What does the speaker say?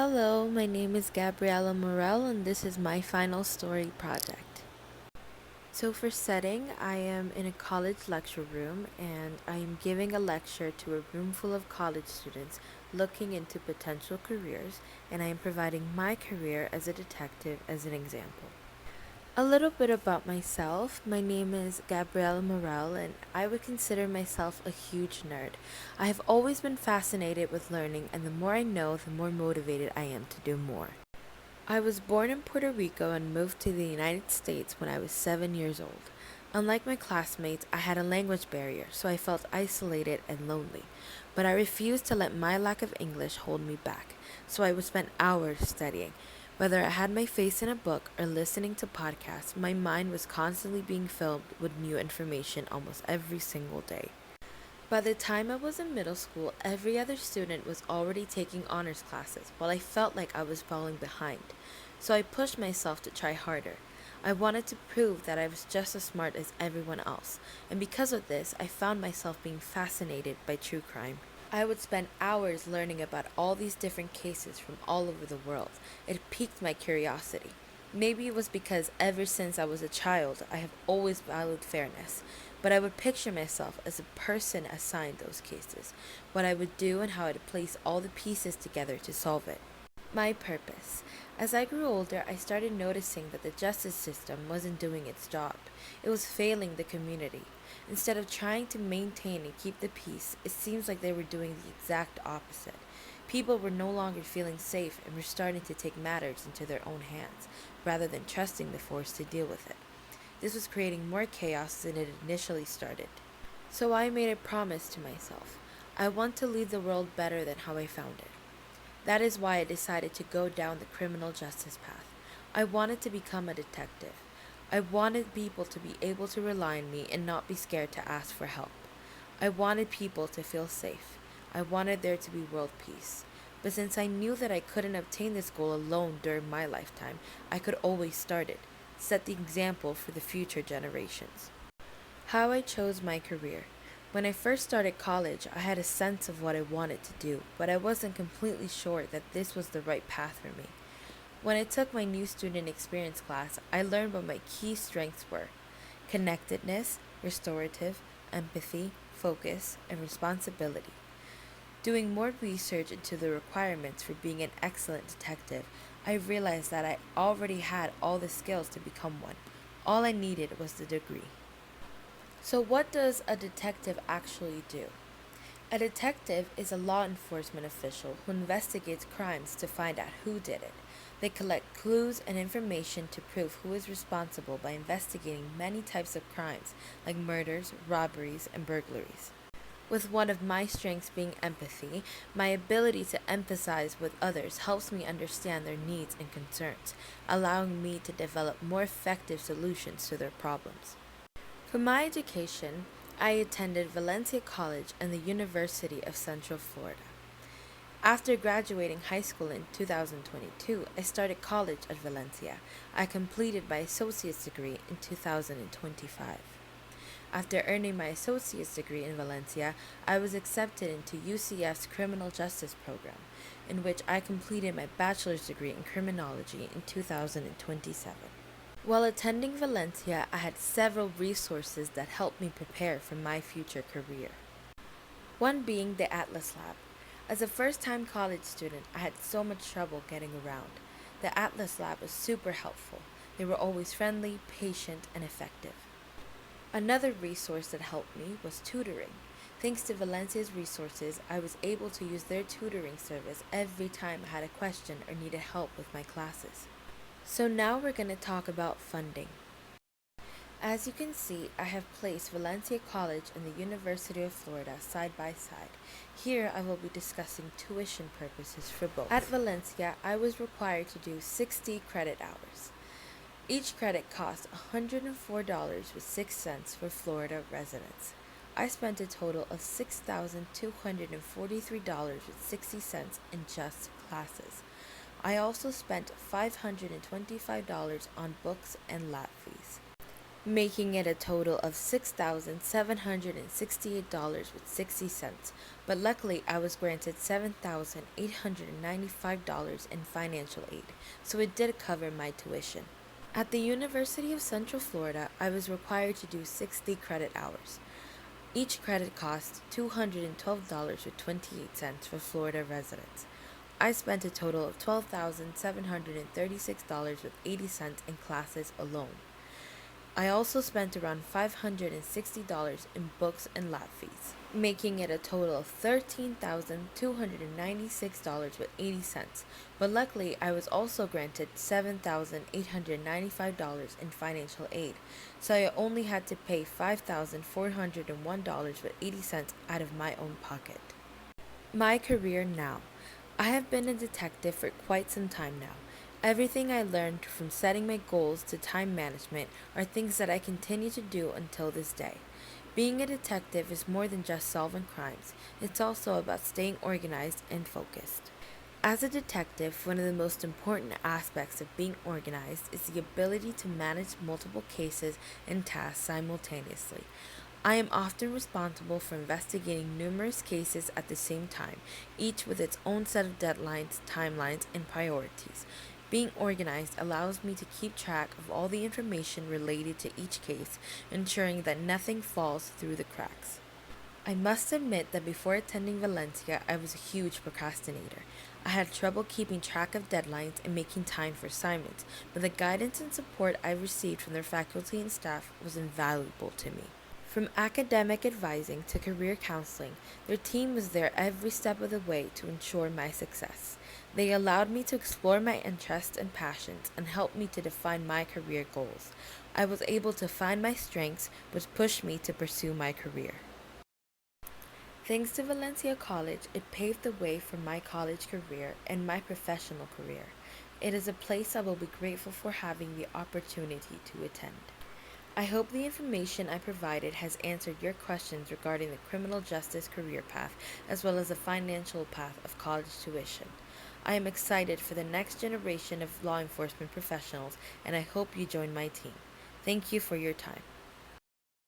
Hello, my name is Gabriela Morel, and this is my final story project. So, for setting, I am in a college lecture room and I am giving a lecture to a room full of college students looking into potential careers, and I am providing my career as a detective as an example. A little bit about myself. My name is Gabrielle Morel, and I would consider myself a huge nerd. I have always been fascinated with learning, and the more I know, the more motivated I am to do more. I was born in Puerto Rico and moved to the United States when I was 7 years old. Unlike my classmates, I had a language barrier, so I felt isolated and lonely. But I refused to let my lack of English hold me back, so I would spend hours studying. Whether I had my face in a book or listening to podcasts, my mind was constantly being filled with new information almost every single day. By the time I was in middle school, every other student was already taking honors classes, while I felt like I was falling behind. So I pushed myself to try harder. I wanted to prove that I was just as smart as everyone else, and because of this, I found myself being fascinated by true crime. I would spend hours learning about all these different cases from all over the world. It piqued my curiosity. Maybe it was because ever since I was a child, I have always valued fairness, but I would picture myself as a person assigned those cases, what I would do and how I'd place all the pieces together to solve it. My purpose. As I grew older, I started noticing that the justice system wasn't doing its job. It was failing the community. Instead of trying to maintain and keep the peace, it seems like they were doing the exact opposite. People were no longer feeling safe and were starting to take matters into their own hands, rather than trusting the force to deal with it. This was creating more chaos than it initially started. So I made a promise to myself. I want to leave the world better than how I found it. That is why I decided to go down the criminal justice path. I wanted to become a detective. I wanted people to be able to rely on me and not be scared to ask for help. I wanted people to feel safe. I wanted there to be world peace. But since I knew that I couldn't obtain this goal alone during my lifetime, I could always start it, set the example for the future generations. How I chose my career. When I first started college, I had a sense of what I wanted to do, but I wasn't completely sure that this was the right path for me. When I took my new student experience class, I learned what my key strengths were: connectedness, restorative, empathy, focus, and responsibility. Doing more research into the requirements for being an excellent detective, I realized that I already had all the skills to become one. All I needed was the degree. So, what does a detective actually do? A detective is a law enforcement official who investigates crimes to find out who did it. They collect clues and information to prove who is responsible by investigating many types of crimes, like murders, robberies, and burglaries. With one of my strengths being empathy, my ability to empathize with others helps me understand their needs and concerns, allowing me to develop more effective solutions to their problems. For my education, I attended Valencia College and the University of Central Florida. After graduating high school in 2022, I started college at Valencia. I completed my associate's degree in 2025. After earning my associate's degree in Valencia, I was accepted into UCF's criminal justice program, in which I completed my bachelor's degree in criminology in 2027. While attending Valencia, I had several resources that helped me prepare for my future career. One being the Atlas Lab. As a first time college student, I had so much trouble getting around. The Atlas Lab was super helpful. They were always friendly, patient, and effective. Another resource that helped me was tutoring. Thanks to Valencia's resources, I was able to use their tutoring service every time I had a question or needed help with my classes. So now we're going to talk about funding. As you can see, I have placed Valencia College and the University of Florida side by side. Here I will be discussing tuition purposes for both. At Valencia, I was required to do 60 credit hours. Each credit cost $104.06 for Florida residents. I spent a total of $6,243.60 in just classes. I also spent $525 on books and lab fees. making it a total of $6,768.60. But luckily, I was granted $7,895 in financial aid, so it did cover my tuition. At the University of Central Florida, I was required to do 60 credit hours. Each credit cost $212.28 for Florida residents. I spent a total of $12,736.80 in classes alone. I also spent around $560 in books and lab fees, making it a total of $13,296.80. But luckily, I was also granted $7,895 in financial aid, so I only had to pay $5,401.80 out of my own pocket. My career now. I have been a detective for quite some time now. Everything I learned from setting my goals to time management are things that I continue to do until this day. Being a detective is more than just solving crimes, it's also about staying organized and focused. As a detective, one of the most important aspects of being organized is the ability to manage multiple cases and tasks simultaneously. I am often responsible for investigating numerous cases at the same time, each with its own set of deadlines, timelines, and priorities. Being organized allows me to keep track of all the information related to each case, ensuring that nothing falls through the cracks. I must admit that before attending Valencia, I was a huge procrastinator. I had trouble keeping track of deadlines and making time for assignments, but the guidance and support I received from their faculty and staff was invaluable to me. From academic advising to career counseling, their team was there every step of the way to ensure my success. They allowed me to explore my interests and passions and helped me to define my career goals. I was able to find my strengths, which pushed me to pursue my career. Thanks to Valencia College, it paved the way for my college career and my professional career. It is a place I will be grateful for having the opportunity to attend. I hope the information I provided has answered your questions regarding the criminal justice career path as well as the financial path of college tuition. I am excited for the next generation of law enforcement professionals and I hope you join my team. Thank you for your time.